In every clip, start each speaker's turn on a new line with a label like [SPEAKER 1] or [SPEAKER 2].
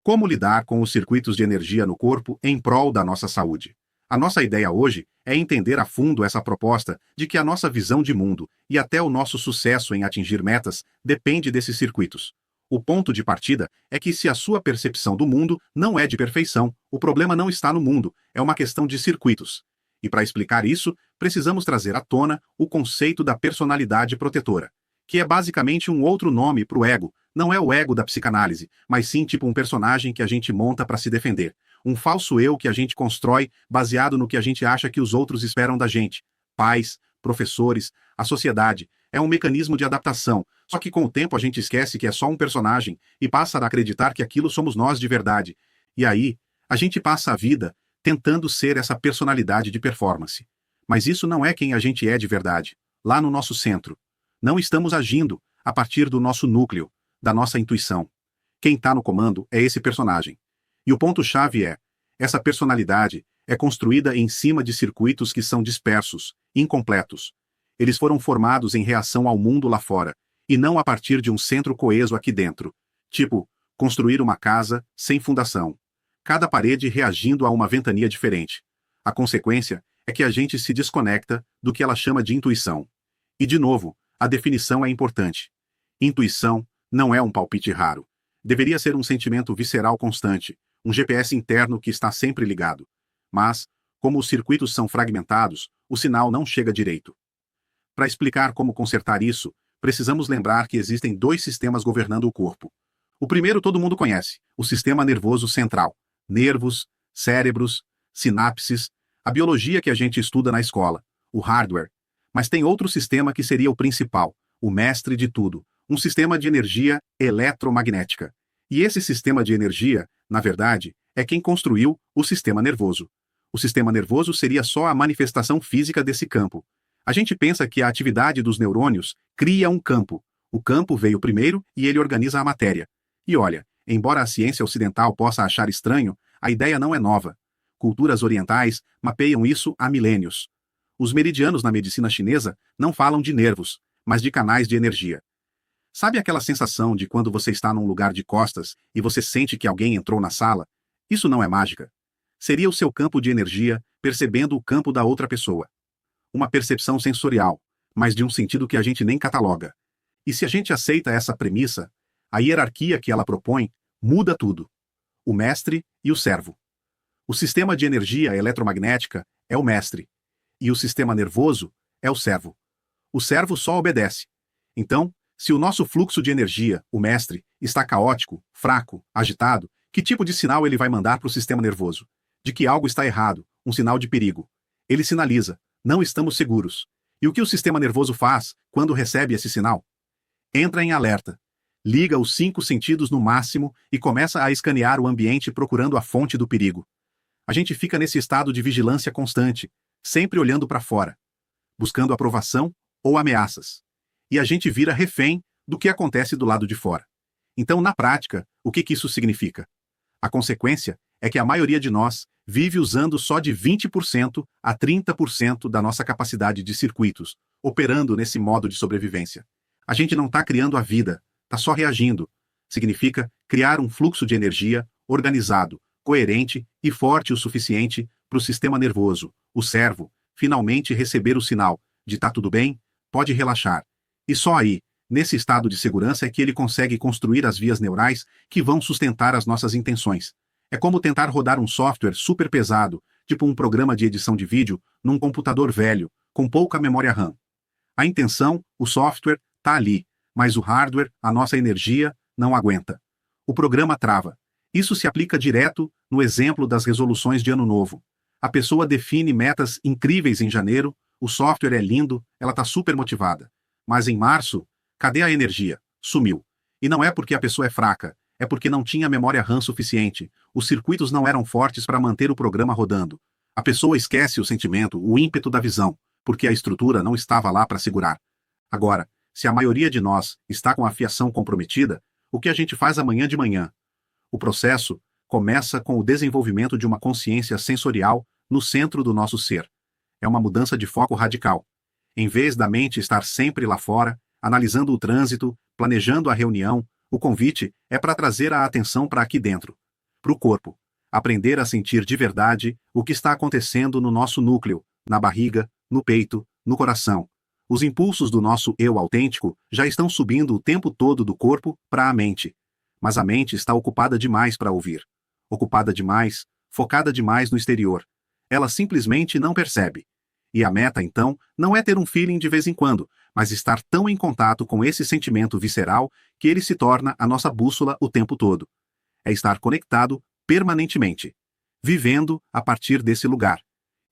[SPEAKER 1] Como lidar com os circuitos de energia no corpo em prol da nossa saúde? A nossa ideia hoje é entender a fundo essa proposta de que a nossa visão de mundo e até o nosso sucesso em atingir metas depende desses circuitos. O ponto de partida é que se a sua percepção do mundo não é de perfeição, o problema não está no mundo, é uma questão de circuitos. E para explicar isso, precisamos trazer à tona o conceito da personalidade protetora, que é basicamente um outro nome para o ego. Não é o ego da psicanálise, mas sim tipo um personagem que a gente monta para se defender. Um falso eu que a gente constrói baseado no que a gente acha que os outros esperam da gente. Pais, professores, a sociedade. É um mecanismo de adaptação, só que com o tempo a gente esquece que é só um personagem e passa a acreditar que aquilo somos nós de verdade. E aí, a gente passa a vida tentando ser essa personalidade de performance. Mas isso não é quem a gente é de verdade. Lá no nosso centro. Não estamos agindo a partir do nosso núcleo, da nossa intuição. Quem está no comando é esse personagem. E o ponto-chave é, essa personalidade é construída em cima de circuitos que são dispersos, incompletos. Eles foram formados em reação ao mundo lá fora, e não a partir de um centro coeso aqui dentro. Tipo, construir uma casa sem fundação. Cada parede reagindo a uma ventania diferente. A consequência é que a gente se desconecta do que ela chama de intuição. E de novo, a definição é importante. Intuição não é um palpite raro. Deveria ser um sentimento visceral constante, um GPS interno que está sempre ligado. Mas, como os circuitos são fragmentados, o sinal não chega direito. Para explicar como consertar isso, precisamos lembrar que existem dois sistemas governando o corpo. O primeiro todo mundo conhece, o sistema nervoso central. Nervos, cérebros, sinapses, a biologia que a gente estuda na escola, o hardware. Mas tem outro sistema que seria o principal, o mestre de tudo, um sistema de energia eletromagnética. E esse sistema de energia, na verdade, é quem construiu o sistema nervoso. O sistema nervoso seria só a manifestação física desse campo. A gente pensa que a atividade dos neurônios cria um campo. O campo veio primeiro e ele organiza a matéria. E olha, embora a ciência ocidental possa achar estranho, a ideia não é nova. Culturas orientais mapeiam isso há milênios. Os meridianos na medicina chinesa não falam de nervos, mas de canais de energia. Sabe aquela sensação de quando você está num lugar de costas e você sente que alguém entrou na sala? Isso não é mágica. Seria o seu campo de energia percebendo o campo da outra pessoa. Uma percepção sensorial, mas de um sentido que a gente nem cataloga. E se a gente aceita essa premissa, a hierarquia que ela propõe muda tudo. O mestre e o servo. O sistema de energia eletromagnética é o mestre, e o sistema nervoso é o servo. O servo só obedece. Então, se o nosso fluxo de energia, o mestre, está caótico, fraco, agitado, que tipo de sinal ele vai mandar para o sistema nervoso? De que algo está errado, um sinal de perigo. Ele sinaliza, não estamos seguros. E o que o sistema nervoso faz quando recebe esse sinal? Entra em alerta. Liga os 5 sentidos no máximo e começa a escanear o ambiente procurando a fonte do perigo. A gente fica nesse estado de vigilância constante, sempre olhando para fora, buscando aprovação ou ameaças. E a gente vira refém do que acontece do lado de fora. Então, na prática, o que isso significa? A consequência é que a maioria de nós vive usando só de 20% a 30% da nossa capacidade de circuitos, operando nesse modo de sobrevivência. A gente não está criando a vida, está só reagindo. Significa criar um fluxo de energia organizado, coerente e forte o suficiente para o sistema nervoso, o servo, finalmente receber o sinal de tá tudo bem, pode relaxar. E só aí, nesse estado de segurança é que ele consegue construir as vias neurais que vão sustentar as nossas intenções. É como tentar rodar um software super pesado, tipo um programa de edição de vídeo, num computador velho, com pouca memória RAM. A intenção, o software, tá ali, mas o hardware, a nossa energia, não aguenta. O programa trava. Isso se aplica direto no exemplo das resoluções de Ano Novo. A pessoa define metas incríveis em janeiro, o software é lindo, ela está super motivada. Mas em março, cadê a energia? Sumiu. E não é porque a pessoa é fraca, é porque não tinha memória RAM suficiente, os circuitos não eram fortes para manter o programa rodando. A pessoa esquece o sentimento, o ímpeto da visão, porque a estrutura não estava lá para segurar. Agora, se a maioria de nós está com a fiação comprometida, o que a gente faz amanhã de manhã? O processo começa com o desenvolvimento de uma consciência sensorial no centro do nosso ser. É uma mudança de foco radical. Em vez da mente estar sempre lá fora, analisando o trânsito, planejando a reunião, o convite é para trazer a atenção para aqui dentro. para o corpo. Aprender a sentir de verdade o que está acontecendo no nosso núcleo, na barriga, no peito, no coração. Os impulsos do nosso eu autêntico já estão subindo o tempo todo do corpo para a mente. Mas a mente está ocupada demais para ouvir. Ocupada demais, focada demais no exterior. Ela simplesmente não percebe. E a meta, então, não é ter um feeling de vez em quando, mas estar tão em contato com esse sentimento visceral que ele se torna a nossa bússola o tempo todo. É estar conectado permanentemente, vivendo a partir desse lugar.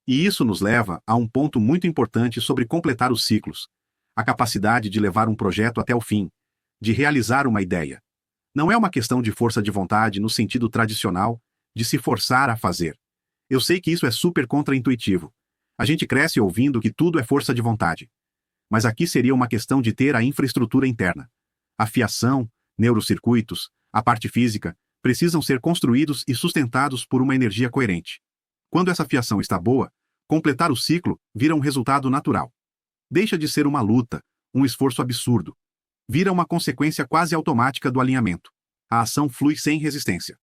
[SPEAKER 1] E isso nos leva a um ponto muito importante sobre completar os ciclos. A capacidade de levar um projeto até o fim, de realizar uma ideia. Não é uma questão de força de vontade no sentido tradicional, de se forçar a fazer. Eu sei que isso é super contraintuitivo. A gente cresce ouvindo que tudo é força de vontade. Mas aqui seria uma questão de ter a infraestrutura interna. A fiação, neurocircuitos, a parte física, precisam ser construídos e sustentados por uma energia coerente. Quando essa fiação está boa, completar o ciclo vira um resultado natural. Deixa de ser uma luta, um esforço absurdo. Vira uma consequência quase automática do alinhamento. A ação flui sem resistência.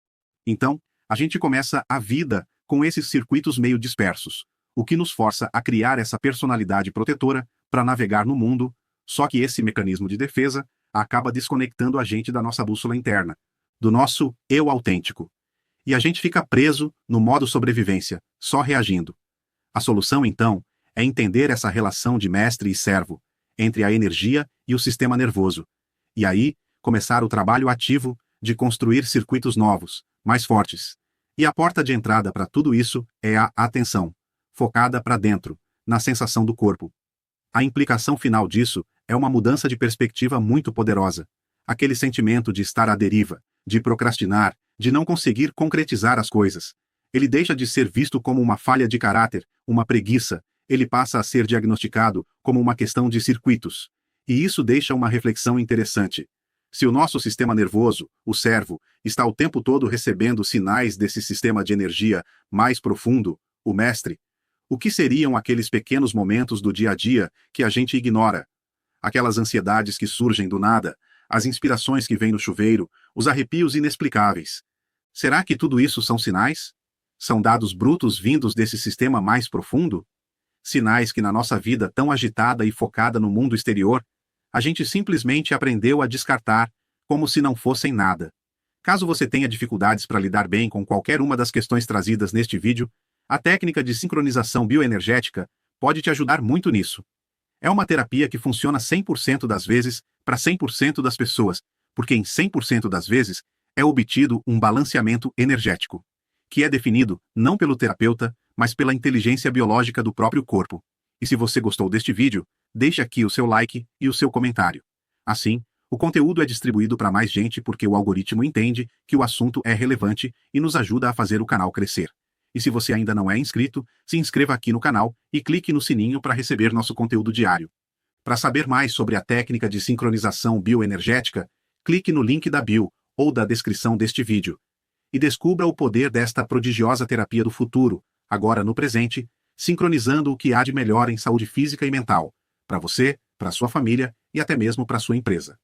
[SPEAKER 1] Então, a gente começa a vida com esses circuitos meio dispersos, o que nos força a criar essa personalidade protetora para navegar no mundo, só que esse mecanismo de defesa acaba desconectando a gente da nossa bússola interna, do nosso eu autêntico. E a gente fica preso no modo sobrevivência, só reagindo. A solução, então, é entender essa relação de mestre e servo, entre a energia e o sistema nervoso. E aí, começar o trabalho ativo de construir circuitos novos, mais fortes. E a porta de entrada para tudo isso é a atenção, focada para dentro, na sensação do corpo. A implicação final disso é uma mudança de perspectiva muito poderosa. Aquele sentimento de estar à deriva, de procrastinar, de não conseguir concretizar as coisas. Ele deixa de ser visto como uma falha de caráter, uma preguiça. Ele passa a ser diagnosticado como uma questão de circuitos. E isso deixa uma reflexão interessante. Se o nosso sistema nervoso, o servo, está o tempo todo recebendo sinais desse sistema de energia mais profundo, o mestre, o que seriam aqueles pequenos momentos do dia a dia que a gente ignora? Aquelas ansiedades que surgem do nada, as inspirações que vêm no chuveiro, os arrepios inexplicáveis. Será que tudo isso são sinais? São dados brutos vindos desse sistema mais profundo? Sinais que na nossa vida tão agitada e focada no mundo exterior, a gente simplesmente aprendeu a descartar, como se não fossem nada. Caso você tenha dificuldades para lidar bem com qualquer uma das questões trazidas neste vídeo, a técnica de sincronização bioenergética pode te ajudar muito nisso. É uma terapia que funciona 100% das vezes para 100% das pessoas, porque em 100% das vezes é obtido um balanceamento energético, que é definido não pelo terapeuta, mas pela inteligência biológica do próprio corpo. E se você gostou deste vídeo, deixe aqui o seu like e o seu comentário. Assim, o conteúdo é distribuído para mais gente porque o algoritmo entende que o assunto é relevante e nos ajuda a fazer o canal crescer. E se você ainda não é inscrito, se inscreva aqui no canal e clique no sininho para receber nosso conteúdo diário. Para saber mais sobre a técnica de sincronização bioenergética, clique no link da bio ou da descrição deste vídeo. E descubra o poder desta prodigiosa terapia do futuro, agora no presente, sincronizando o que há de melhor em saúde física e mental, para você, para sua família e até mesmo para sua empresa.